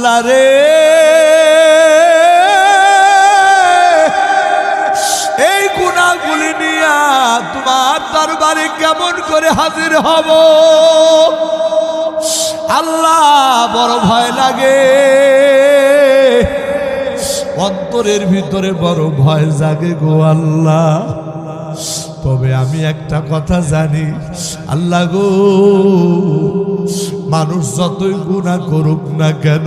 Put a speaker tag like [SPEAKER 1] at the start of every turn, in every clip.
[SPEAKER 1] আল্লাহ রে, এই গুনাহগুলি নিয়া তোমার দরবারে কেমন করে হাজির হব আল্লাহ, বড় ভয় লাগে, অন্তরের ভিতরে বড় ভয় জাগে গো আল্লাহ। তবে আমি একটা কথা জানি আল্লাহ গো, মানুষ যতই গুনাহ করুক না কেন,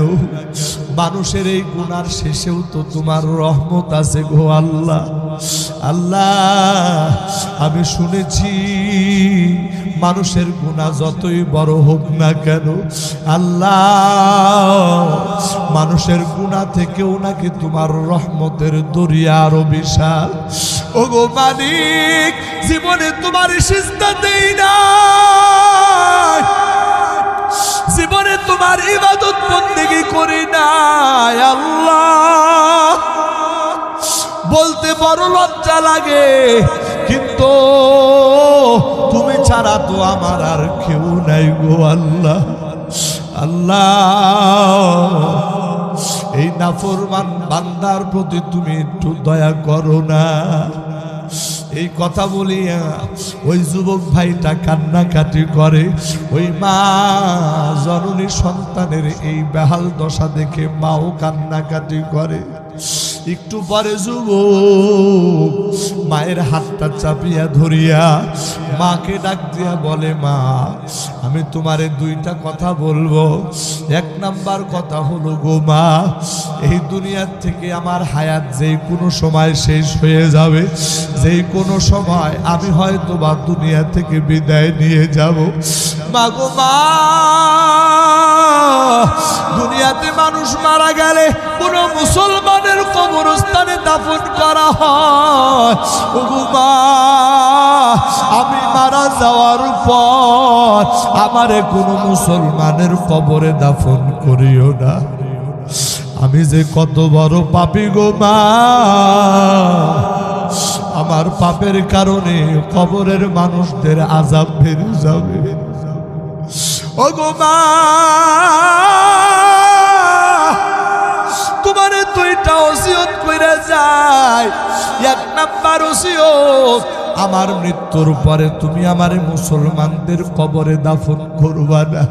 [SPEAKER 1] মানুষের এই গুনার শেষেও তো তোমার রহমত আছে গো আল্লাহ। আল্লাহ আমি শুনেছি মানুষের গুনাহ যতই বড় হোক না কেন আল্লাহ, মানুষের গুনাহ থেকেও নাকি তোমার রহমতের দরিয়া আরো বিশাল। ও গো মালিক, জীবনে তোমার সিজদা দেই না, জীবনে তোমার ইবাদত বন্দেগী করি না আল্লাহ, বলতে বড় লজ্জা লাগে, কিন্তু তুমি ছাড়া তো আমার আর কেউ নাই গো আল্লাহ। আল্লাহ এই নাফরমান বান্দার প্রতি তুমি একটু দয়া করো না। এই কথা বলিয়া ওই যুবক ভাইটা কান্নাকাটি করে। ওই মা জননী সন্তানের এই বেহাল দশা দেখে মাও কান্নাকাটি করে। একটু পরে যুবক মায়ের হাতটা চাপিয়া ধরিয়া মাকে ডাক দিয়া বলে, মা আমি তোমারে দুইটা কথা বলবো। এক নাম্বার কথা হলো গো মা, এই দুনিয়ার থেকে আমার হায়াত যেই কোনো সময় শেষ হয়ে যাবে, যেই কোনো সময় আমি হয়তো বা দুনিয়া থেকে বিদায় নিয়ে যাব। মা গো মা, দুনিয়াতে মানুষ মারা গেলে কোন মুসলমানের কবরস্থানে দাফন করা হয়। ও গো মা, আমি মারা যাওয়ার পর আমারে কোনো মুসলমানের কবরে দাফন করিও না। আমি যে কত বড় পাপী গো মা, আমার পাপের কারণে কবরের মানুষদের আযাব বেড়ে যাবে। ও গো মা, তোমারে দুইটা ওসিয়ত কইরা যায়। এক নাম্বার ওসিয়ত, আমার মৃত্যুর পরে তুমি আমারে মুসলমানদের কবরে দাফন করবা না।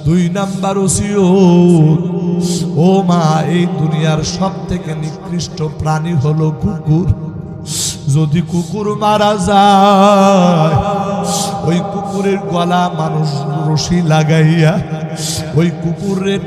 [SPEAKER 1] দুই নাম্বার ওসিয়ত, ও মা এই দুনিয়ার সব থেকে নিকৃষ্ট প্রাণী হলো কুকুর। যদি কুকুর মারা যায়, ওই কুকুরের গলা মানুষ রশি লাগাইয়া ওই কুকুরের